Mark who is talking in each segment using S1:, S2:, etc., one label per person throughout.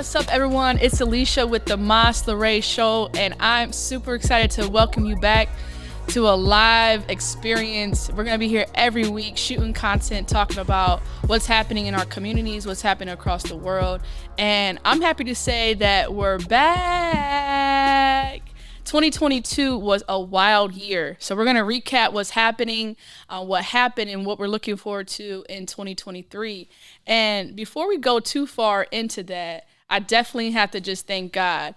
S1: What's up, everyone? It's Alysha with the Mas LaRae Show, and I'm super excited to welcome you back to a live experience. We're going to be here every week shooting content, talking about what's happening in our communities, what's happening across the world, and I'm happy to say that we're back. 2022 was a wild year. So we're going to recap what's happening, what happened, and what we're looking forward to in 2023. And before we go too far into that, I definitely have to just thank God,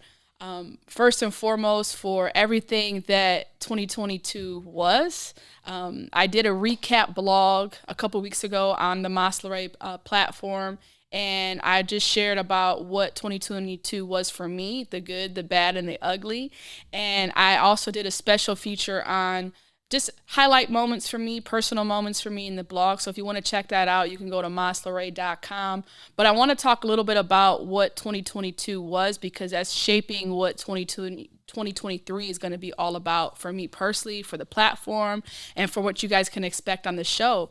S1: first and foremost, for everything that 2022 was. I did a recap blog a couple weeks ago on the Mas LaRae platform, and I just shared about what 2022 was for me, the good, the bad, and the ugly. And I also did a special feature on just highlight moments for me, personal moments for me in the blog. So if you want to check that out, you can go to maslarae.com. But I want to talk a little bit about what 2022 was, because that's shaping what 2023 is going to be all about for me personally, for the platform, and for what you guys can expect on the show.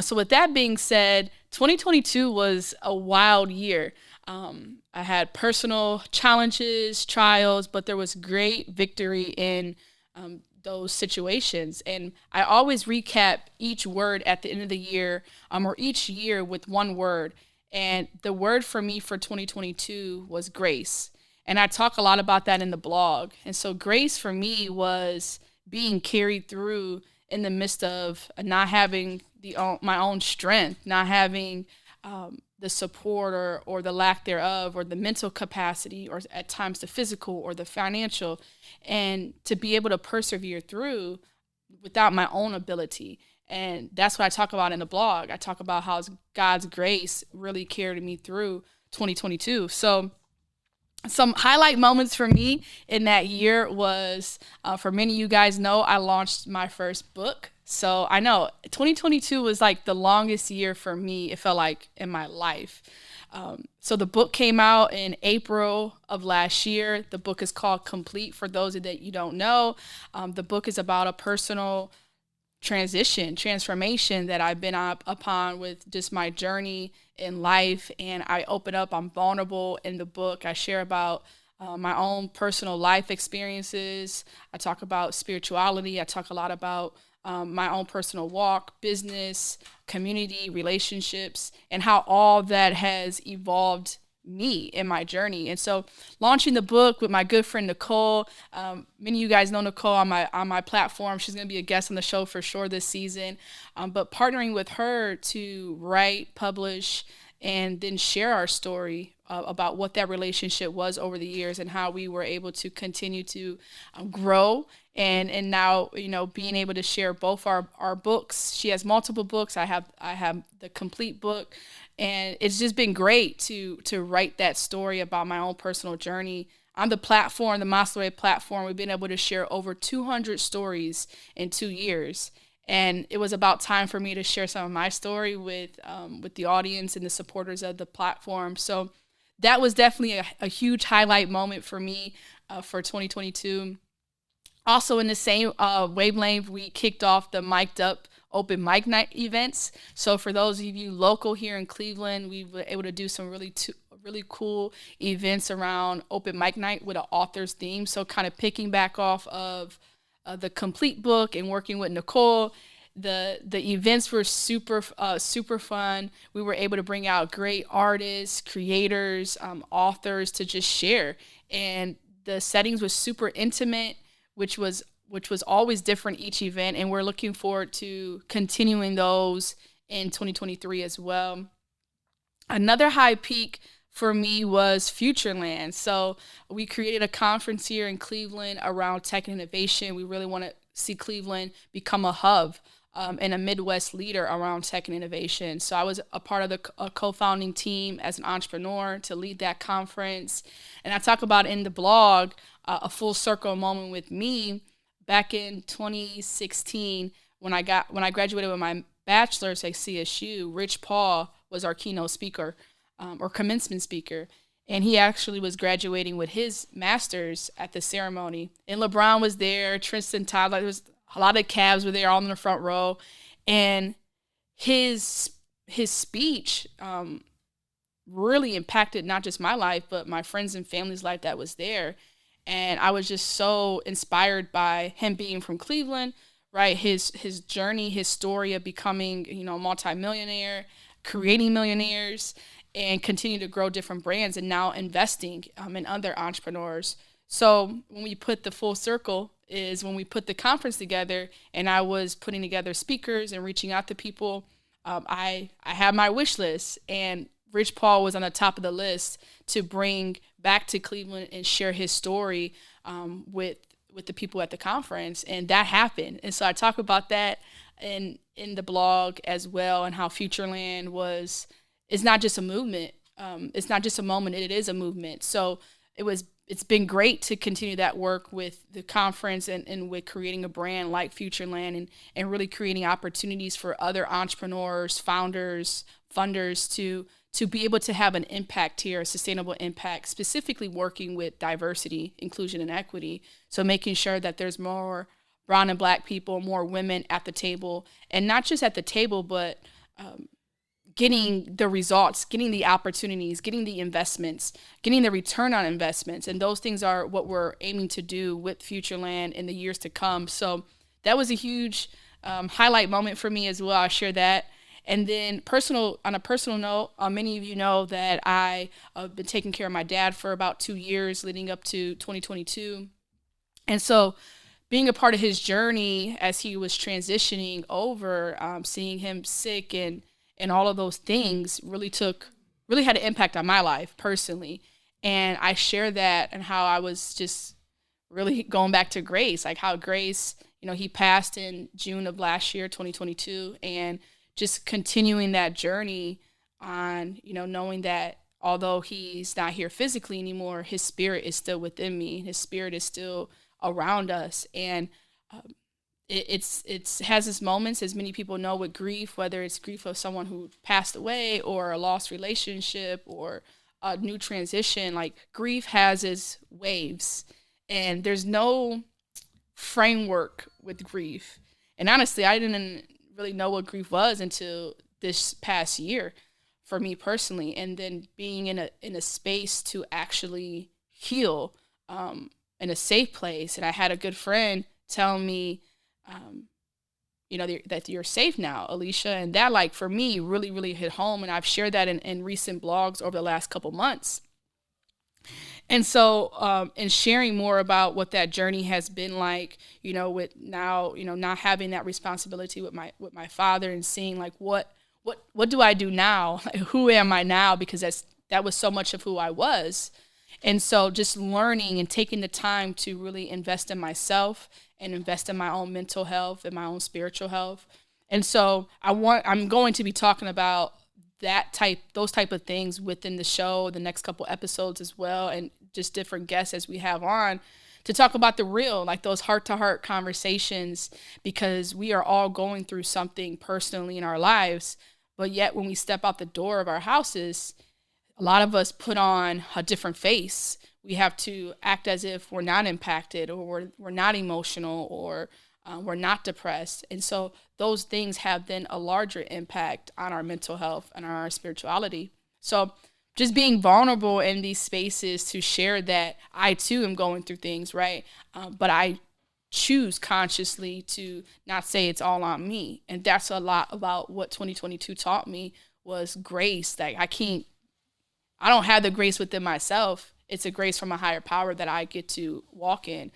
S1: So with that being said, 2022 was a wild year. I had personal challenges, trials, but there was great victory in those situations. And I always recap each word at the end of the year, or each year, with one word. And the word for me for 2022 was grace. And I talk a lot about that in the blog. And so grace for me was being carried through in the midst of not having my own strength, not having the support or the lack thereof, or the mental capacity, or at times the physical or the financial, and to be able to persevere through without my own ability. And that's what I talk about in the blog. I talk about how God's grace really carried me through 2022. So some highlight moments for me in that year was, for many of you guys know, I launched my first book. So I know 2022 was like the longest year for me, it felt like, in my life. So the book came out in April of last year. The book is called Complete, for those that you don't know. The book is about a personal transformation that I've been upon with just my journey in life. And I open up, I'm vulnerable in the book. I share about my own personal life experiences. I talk about spirituality. I talk a lot about my own personal walk, business, community, relationships, and how all that has evolved me in my journey. And so launching the book with my good friend Nicole, many of you guys know Nicole on my platform. She's going to be a guest on the show for sure this season. But partnering with her to write, publish, and then share our story about what that relationship was over the years, and how we were able to continue to grow, and now, being able to share both our books. She has multiple books. I have the complete book, and it's just been great to write that story about my own personal journey. On the platform, the Mas LaRae platform, we've been able to share over 200 stories in 2 years. And it was about time for me to share some of my story with the audience and the supporters of the platform. So that was definitely a huge highlight moment for me for 2022. Also, in the same wavelength, we kicked off the Mic'd Up open mic night events. So for those of you local here in Cleveland, we were able to do some really cool events around open mic night with an author's theme. So kind of picking back off of the complete book and working with Nicole. The events were super fun. We were able to bring out great artists, creators, authors to just share. And the settings was super intimate, which was always different each event. And we're looking forward to continuing those in 2023 as well. Another high peak for me was Futureland. So we created a conference here in Cleveland around tech and innovation. We really want to see Cleveland become a hub and a Midwest leader around tech and innovation. So I was a part of the co-founding team as an entrepreneur to lead that conference. And I talk about in the blog a full circle moment with me back in 2016 when I graduated with my bachelor's at CSU. Rich Paul was our keynote speaker, or commencement speaker. And he actually was graduating with his master's at the ceremony. And LeBron was there, Tristan Todd, there was a lot of Cavs were there all in the front row. And his speech really impacted not just my life, but my friends and family's life that was there. And I was just so inspired by him being from Cleveland, right? His journey, his story of becoming, a multimillionaire, creating millionaires, and continue to grow different brands, and now investing in other entrepreneurs. So when we put the full circle is when we put the conference together, and I was putting together speakers and reaching out to people. I had my wish list, and Rich Paul was on the top of the list to bring back to Cleveland and share his story with the people at the conference, and that happened. And so I talk about that in the blog as well, and how Futureland is not just a movement. It's not just a moment; it is a movement. So it's been great to continue that work with the conference, and with creating a brand like Futureland, and really creating opportunities for other entrepreneurs, founders, funders to be able to have an impact here, a sustainable impact, specifically working with diversity, inclusion, and equity. So making sure that there's more brown and black people, more women at the table, and not just at the table, but getting the results, getting the opportunities, getting the investments, getting the return on investments. And those things are what we're aiming to do with Futureland in the years to come. So that was a huge highlight moment for me as well. I'll share that. And then on a personal note, many of you know that I've been taking care of my dad for about 2 years leading up to 2022. And so being a part of his journey as he was transitioning over, seeing him sick and all of those things really had an impact on my life personally. And I share that, and how I was just really going back to Grace, like how Grace, he passed in June of last year, 2022, and just continuing that journey on, knowing that although he's not here physically anymore, his spirit is still within me. His spirit is still around us. And it has its moments, as many people know, with grief, whether it's grief of someone who passed away, or a lost relationship, or a new transition. Like, grief has its waves, and there's no framework with grief. And honestly, I didn't really know what grief was until this past year for me personally. And then being in a space to actually heal, in a safe place. And I had a good friend tell me, that you're safe now, Alysha. And that, like, for me, really, really hit home. And I've shared that in recent blogs over the last couple months. And so, in sharing more about what that journey has been like, with now, not having that responsibility with my father, and seeing like what do I do now? Like, who am I now? Because that was so much of who I was. And so just learning and taking the time to really invest in myself, and invest in my own mental health and my own spiritual health. And so I'm going to be talking about those type of things within the show, the next couple episodes as well, and just different guests as we have on to talk about the real, like those heart-to-heart conversations, because we are all going through something personally in our lives. But yet when we step out the door of our houses, a lot of us put on a different face. We have to act as if we're not impacted, or we're not emotional, or we're not depressed. And so those things have then a larger impact on our mental health and our spirituality. So just being vulnerable in these spaces to share that I too am going through things, right? But I choose consciously to not say it's all on me. And that's a lot about what 2022 taught me, was grace. Like, I don't have the grace within myself. It's a grace from a higher power that I get to walk in.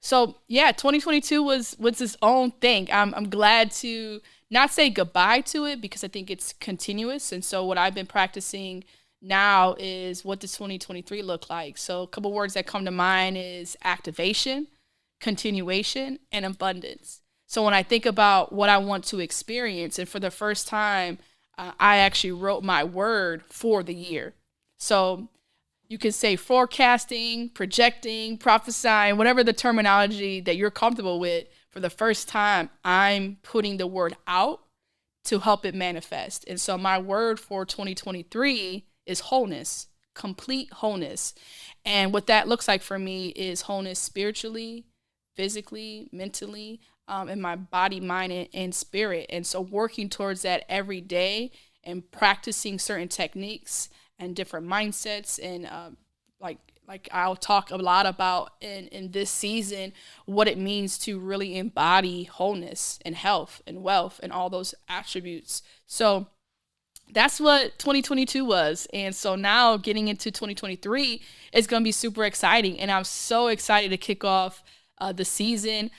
S1: So yeah, 2022 was its own thing. I'm glad to not say goodbye to it, because I think it's continuous. And so what I've been practicing now is, what does 2023 look like? So a couple words that come to mind is activation, continuation, and abundance. So when I think about what I want to experience, and for the first time, I actually wrote my word for the year. So you can say forecasting, projecting, prophesying, whatever the terminology that you're comfortable with. For the first time, I'm putting the word out to help it manifest. And so my word for 2023 is wholeness, complete wholeness. And what that looks like for me is wholeness spiritually, physically, mentally, in my body, mind, and spirit. And so working towards that every day, and practicing certain techniques and different mindsets and like I'll talk a lot about in this season what it means to really embody wholeness and health and wealth and all those attributes. So that's what 2022 was. And so now getting into 2023 is going to be super exciting. And I'm so excited to kick off the season,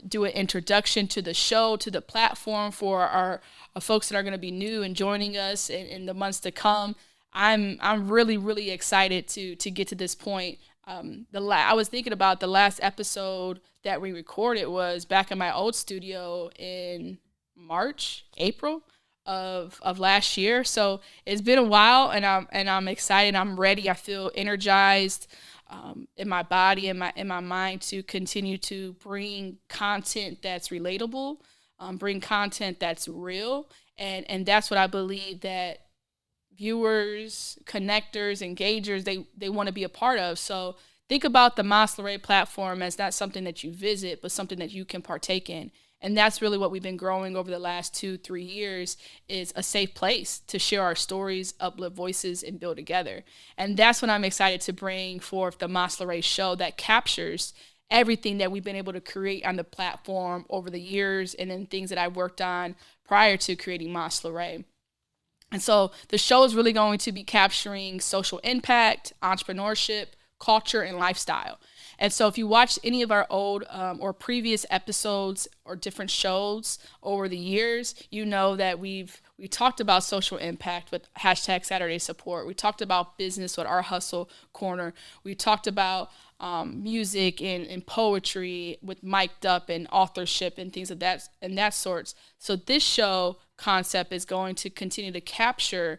S1: do an introduction to the show, to the platform for our folks that are going to be new and joining us in the months to come. I'm really excited to get to this point. I was thinking about the last episode that we recorded was back in my old studio in April of last year. So it's been a while, and I'm excited. I'm ready. I feel energized in my body and my mind to continue to bring content that's relatable, bring content that's real, and that's what I believe that viewers, connectors, engagers, they want to be a part of. So think about the Mas LaRae platform as not something that you visit, but something that you can partake in. And that's really what we've been growing over the last 2-3 years, is a safe place to share our stories, uplift voices, and build together. And that's what I'm excited to bring forth, the Mas LaRae Show, that captures everything that we've been able to create on the platform over the years, and then things that I worked on prior to creating Mas LaRae. And so the show is really going to be capturing social impact, entrepreneurship, culture, and lifestyle. And so if you watch any of our old or previous episodes or different shows over the years, you know that we talked about social impact with hashtag Saturday Support. We talked about business with our Hustle Corner. We talked about music and poetry with Mic'd Up and authorship and things of that sorts. So this show concept is going to continue to capture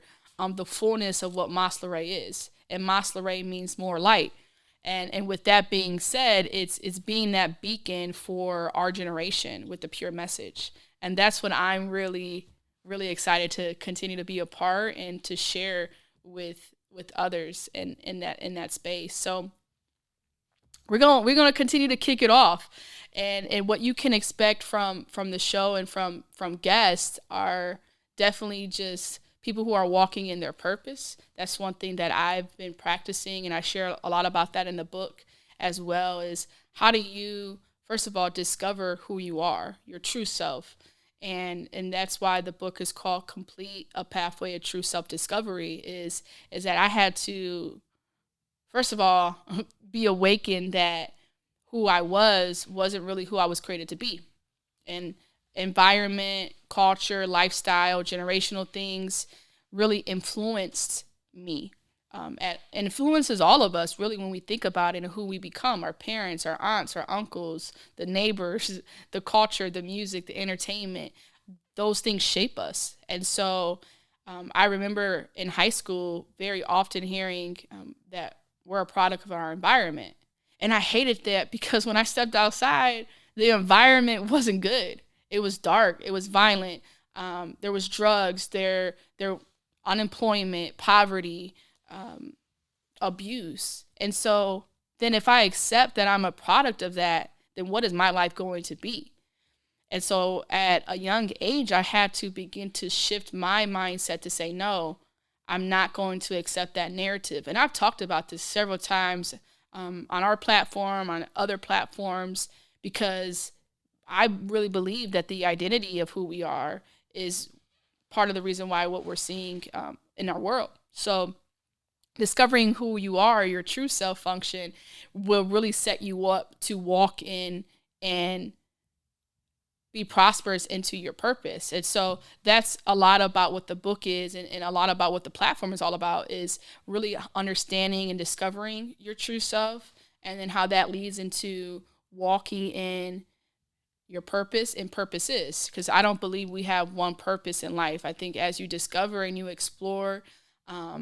S1: the fullness of what Mas LaRae is. And Mas LaRae means more light. And with that being said, it's being that beacon for our generation with the pure message. And that's what I'm really excited to continue to be a part and to share with others in that space. So we're gonna continue to kick it off. And what you can expect from the show and from guests are definitely just people who are walking in their purpose. That's one thing that I've been practicing, and I share a lot about that in the book as well, is how do you, first of all, discover who you are, your true self. And that's why the book is called Complete: A Pathway of True Self-Discovery, is that I had to, first of all, be awakened that who I wasn't really who I was created to be. And environment, culture, lifestyle, generational things really influenced me. And influences all of us, really, when we think about it and who we become: our parents, our aunts, our uncles, the neighbors, the culture, the music, the entertainment. Those things shape us. And so I remember in high school very often hearing that we're a product of our environment. And I hated that, because when I stepped outside, the environment wasn't good. It was dark. It was violent. There was drugs. There unemployment, poverty, abuse. And so then if I accept that I'm a product of that, then what is my life going to be? And so at a young age, I had to begin to shift my mindset to say, no, I'm not going to accept that narrative. And I've talked about this several times on our platform, on other platforms, because I really believe that the identity of who we are is part of the reason why what we're seeing in our world. So discovering who you are, your true self function, will really set you up to walk in and be prosperous into your purpose. And so that's a lot about what the book is, and a lot about what the platform is all about, is really understanding and discovering your true self, and then how that leads into walking in your purpose and purposes. Because I don't believe we have one purpose in life. I think as you discover and you explore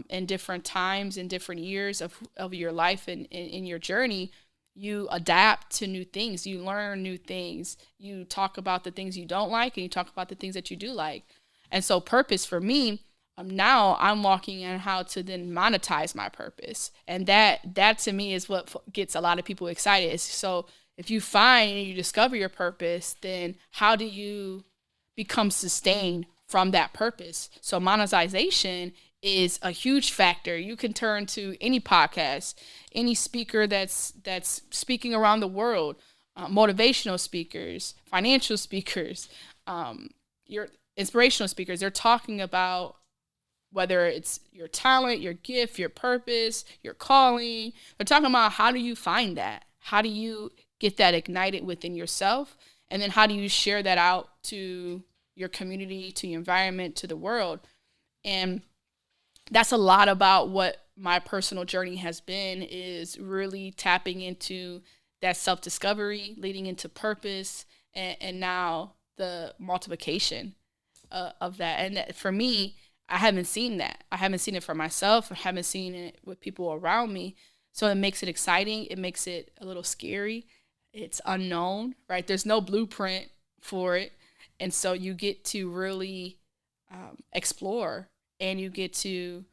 S1: in different times and different years of your life and in your journey, you adapt to new things, you learn new things, you talk about the things you don't like, and you talk about the things that you do like. And so purpose for me, now I'm walking in how to then monetize my purpose. And that to me is what gets a lot of people excited. So if you find and you discover your purpose, then how do you become sustained from that purpose. So monetization is a huge factor. You can turn to any podcast, any speaker that's speaking around the world, motivational speakers, financial speakers, your inspirational speakers. They're talking about whether it's your talent, your gift, your purpose, your calling. They're talking about how do you find that? How do you get that ignited within yourself? And then how do you share that out to your community, to your environment, to the world? And that's a lot about what my personal journey has been, is really tapping into that self-discovery, leading into purpose, and now the multiplication of that. And that, for me, I haven't seen that. I haven't seen it for myself. I haven't seen it with people around me. So it makes it exciting. It makes it a little scary. It's unknown, right? There's no blueprint for it. And so you get to really explore, and you get to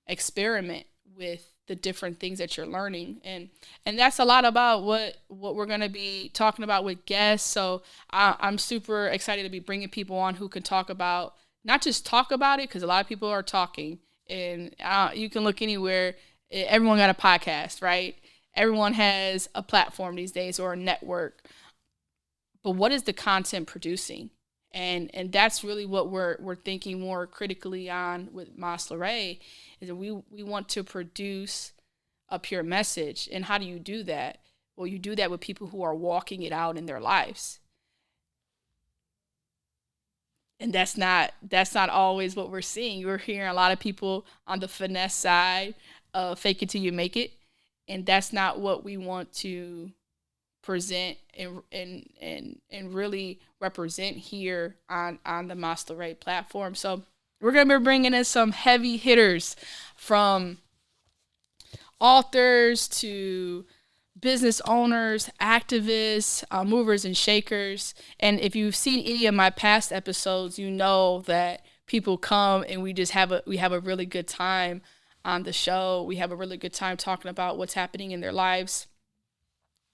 S1: experiment with the different things that you're learning. And that's a lot about what we're going to be talking about with guests. So I'm super excited to be bringing people on who can talk about, not just talk about it, because a lot of people are talking, and you can look anywhere. Everyone got a podcast, right? Everyone has a platform these days, or a network. But what is the content producing? And that's really what we're thinking more critically on with Mas LaRae, is that we want to produce a pure message. And how do you do that? Well, you do that with people who are walking it out in their lives. And that's not always what we're seeing. We're hearing a lot of people on the finesse side of fake it till you make it. And that's not what we want to present and really represent here on the Mas LaRae platform. So we're going to be bringing in some heavy hitters, from authors to business owners, activists, movers and shakers. And if you've seen any of my past episodes, you know that people come and we have a really good time on the show. We have a really good time talking about what's happening in their lives.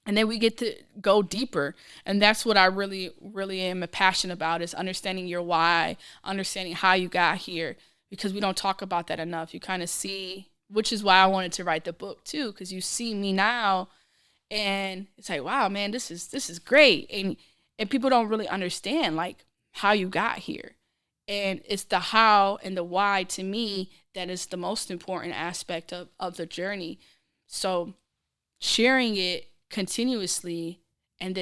S1: And then we get to go deeper. And that's what I really, really am passionate about, is understanding your why, understanding how you got here, because we don't talk about that enough. You kind of see, which is why I wanted to write the book too, because you see me now and it's like, wow, man, this is great. And people don't really understand like how you got here. And it's the how and the why, to me, that is the most important aspect of the journey. So sharing it continuously and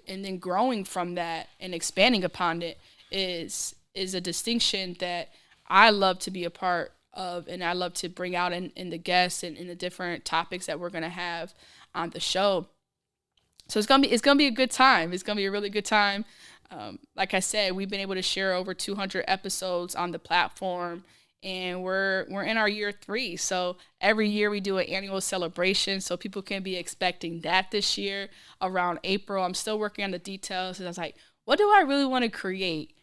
S1: then growing from that and expanding upon it is a distinction that I love to be a part of, and I love to bring out in the guests and in the different topics that we're going to have on the show. So it's gonna be a good time. It's gonna be a really good time. Like I said, we've been able to share over 200 episodes on the platform, and we're in our year 3. So every year we do an annual celebration, so people can be expecting that this year around April. I'm still working on the details, and I was like, what do I really want to create?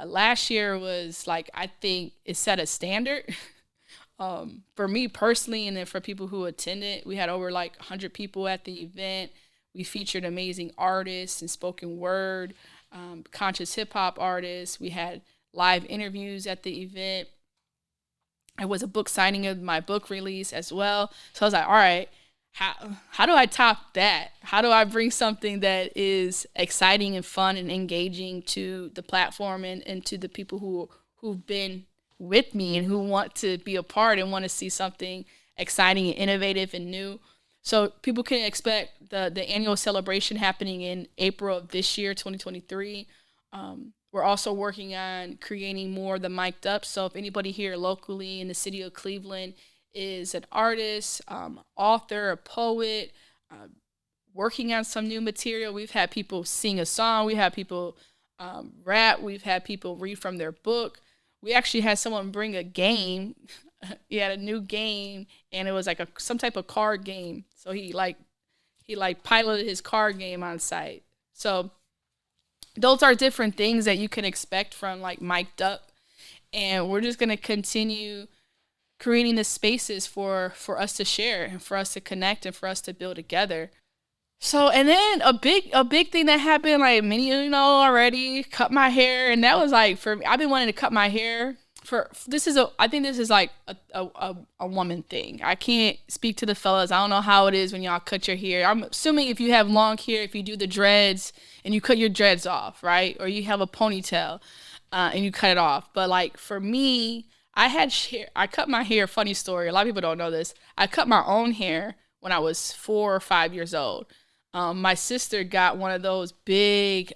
S1: Last year was like, I think it set a standard for me personally, and then for people who attended. We had over like 100 people at the event. We featured amazing artists and spoken word, conscious hip hop artists. We had live interviews at the event. It was a book signing of my book release as well. So I was like, all right, how do I top that? How do I bring something that is exciting and fun and engaging to the platform and to the people who've been with me and who want to be a part and want to see something exciting and innovative and new? So people can expect the annual celebration happening in April of this year, 2023. We're also working on creating more of the mic'd up. So if anybody here locally in the city of Cleveland is an artist, author, a poet, working on some new material, we've had people sing a song, we have people rap, we've had people read from their book. We actually had someone bring a game. He had a new game, and it was like some type of card game. So he piloted his card game on site. So those are different things that you can expect from like mic'd up, and we're just gonna continue creating the spaces for us to share and for us to connect and for us to build together. So and then a big thing that happened, like many of you know already, cut my hair, and that was like for me. I've been wanting to cut my hair for this is a I think this is like a woman thing. I can't speak to the fellas. I don't know how it is when y'all cut your hair. I'm assuming if you have long hair, if you do the dreads and you cut your dreads off, right, or you have a ponytail, and you cut it off. But like for me, I cut my hair. Funny story. A lot of people don't know this. I cut my own hair when I was 4 or 5 years old. My sister got one of those big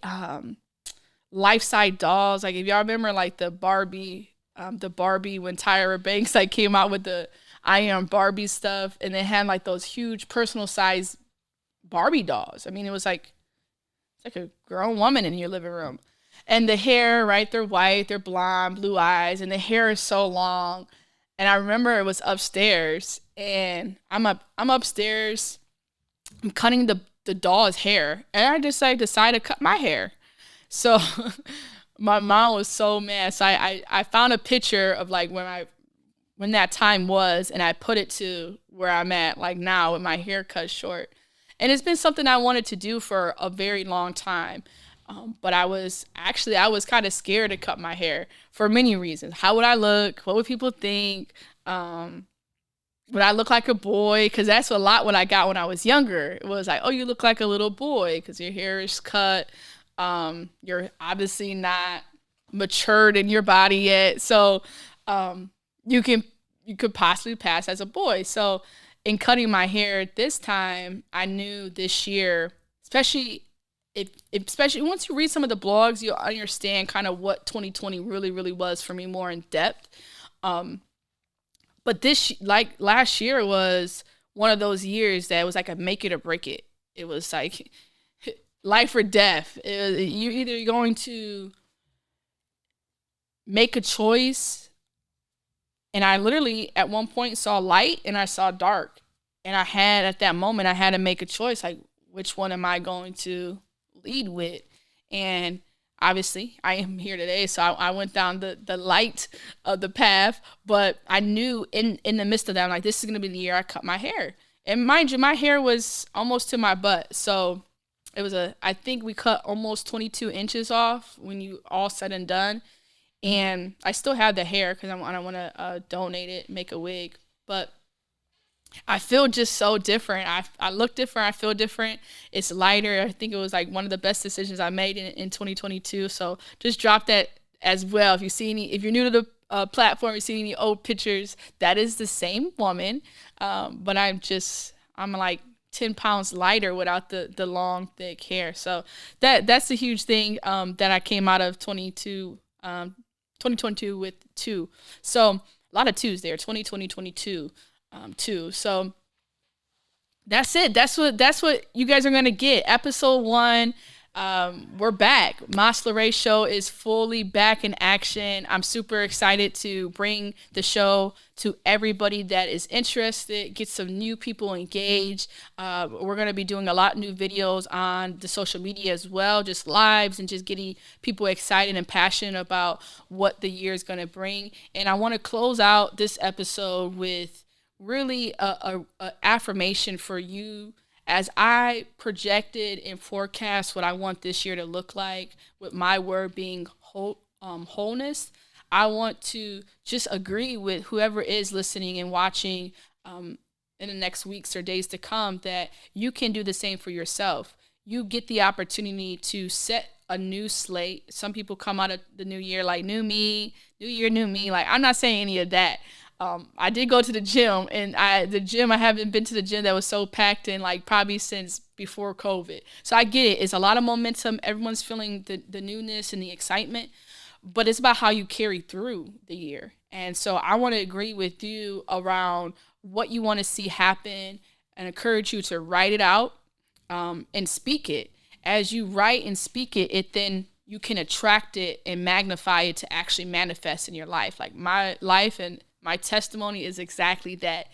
S1: life-size dolls. Like if y'all remember, like the Barbie when Tyra Banks like came out with the I Am Barbie stuff, and they had like those huge personal size Barbie dolls. I mean, it's like a grown woman in your living room, and the hair, right? They're white, they're blonde, blue eyes, and the hair is so long. And I remember it was upstairs, and I'm upstairs. I'm cutting the doll's hair, and I just like decided to cut my hair. So my mom was so mad. So I found a picture of like when that time was, and I put it to where I'm at like now with my hair cut short. And it's been something I wanted to do for a very long time. But I was kind of scared to cut my hair for many reasons. How would I look? What would people think? Um, would I look like a boy? Because that's a lot what I got when I was younger. It was like, oh, you look like a little boy because your hair is cut. You're obviously not matured in your body yet, so um, you can you could possibly pass as a boy. So in cutting my hair this time, I knew this year, especially especially once you read some of the blogs, you'll understand kind of what 2020 really really was for me more in depth. Um, but like last year was one of those years that was like a make it or break it. It was like life or death. You're either going to make a choice, and I literally at one point saw light and I saw dark, and at that moment I had to make a choice, like which one am I going to lead with. And obviously I am here today, so I went down the light of the path. But I knew in the midst of that, I'm like, this is going to be the year I cut my hair. And mind you, my hair was almost to my butt, so I think we cut almost 22 inches off when you all said and done. And I still have the hair because I want to donate it, make a wig. But I feel just so different. I look different. I feel different. It's lighter. I think it was like one of the best decisions I made in 2022. So just drop that as well. If you're new to the platform, you see any old pictures, that is the same woman. But I'm like 10 pounds lighter without the long, thick hair. So that's a huge thing that I came out of 2022 with two. So a lot of twos there, 2020, 22, two. So that's it. That's what you guys are gonna get. Episode 1. We're back. Mas LaRae Show is fully back in action. I'm super excited to bring the show to everybody that is interested, get some new people engaged. We're going to be doing a lot of new videos on the social media as well, just lives and just getting people excited and passionate about what the year is going to bring. And I want to close out this episode with really a affirmation for you as I projected and forecast what I want this year to look like, with my word being wholeness. I want to just agree with whoever is listening and watching in the next weeks or days to come that you can do the same for yourself. You get the opportunity to set a new slate. Some people come out of the new year like new me, new year, new me. Like, I'm not saying any of that. I did go to the gym, and I haven't been to the gym that was so packed in like probably since before COVID. So I get it. It's a lot of momentum. Everyone's feeling the newness and the excitement, but it's about how you carry through the year. And so I want to agree with you around what you want to see happen and encourage you to write it out, and speak it. As you write and speak it, then you can attract it and magnify it to actually manifest in your life. Like my life and my testimony is exactly that.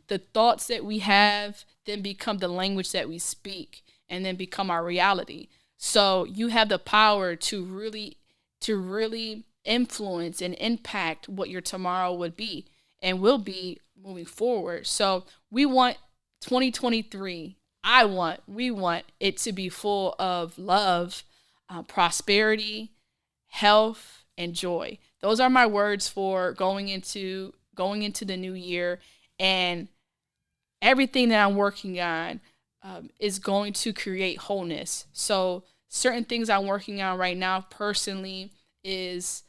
S1: The thoughts that we have then become the language that we speak and then become our reality. So you have the power to really influence and impact what your tomorrow would be and will be moving forward. So we want 2023. we want it to be full of love, prosperity, health, and joy. Those are my words for going into the new year, and everything that I'm working on is going to create wholeness. So certain things I'm working on right now personally is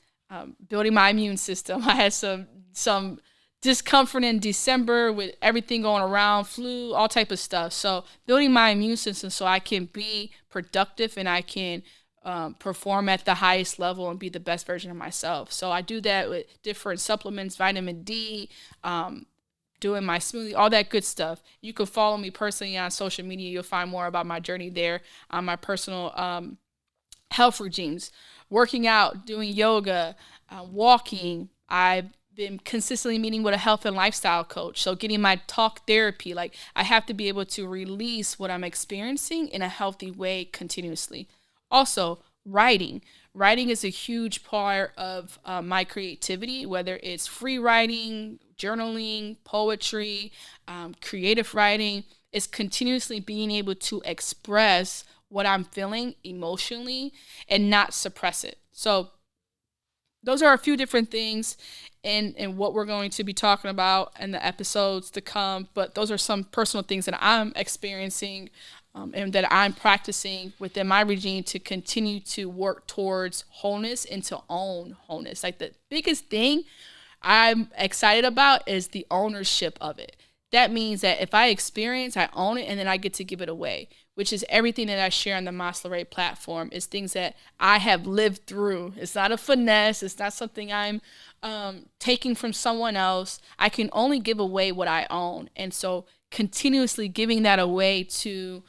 S1: building my immune system. I had some discomfort in December with everything going around, flu, all type of stuff. So building my immune system so I can be productive and I can perform at the highest level and be the best version of myself. So I do that with different supplements, vitamin D, doing my smoothie, all that good stuff. You can follow me personally on social media. You'll find more about my journey there on my personal health regimes, working out, doing yoga, walking. I've been consistently meeting with a health and lifestyle coach. So getting my talk therapy, like I have to be able to release what I'm experiencing in a healthy way continuously. Also, writing. Writing is a huge part of my creativity, whether it's free writing, journaling, poetry, creative writing. It's continuously being able to express what I'm feeling emotionally and not suppress it. So those are a few different things in what we're going to be talking about in the episodes to come. But those are some personal things that I'm experiencing and that I'm practicing within my regime to continue to work towards wholeness and to own wholeness. Like the biggest thing I'm excited about is the ownership of it. That means that if I experience, I own it, and then I get to give it away, which is everything that I share on the Mas LaRae platform is things that I have lived through. It's not a finesse. It's not something I'm taking from someone else. I can only give away what I own. And so continuously giving that away to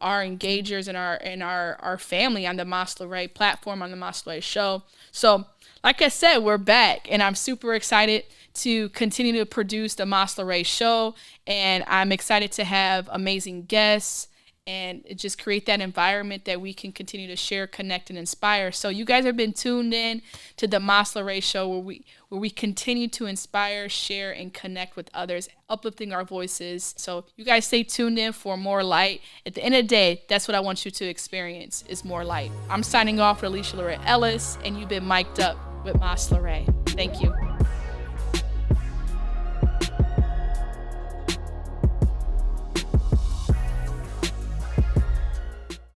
S1: our engagers and our family on the Mas LaRae platform, on the Mas LaRae Show. So like I said, we're back, and I'm super excited to continue to produce the Mas LaRae Show, and I'm excited to have amazing guests and just create that environment that we can continue to share, connect, and inspire. So you guys have been tuned in to the Mas LaRae Show, where we continue to inspire, share, and connect with others, uplifting our voices. So you guys stay tuned in for more light. At the end of the day, that's what I want you to experience, is more light. I'm signing off for Alysha L. Ellis, and you've been mic'd up with Mas LaRae. Thank you.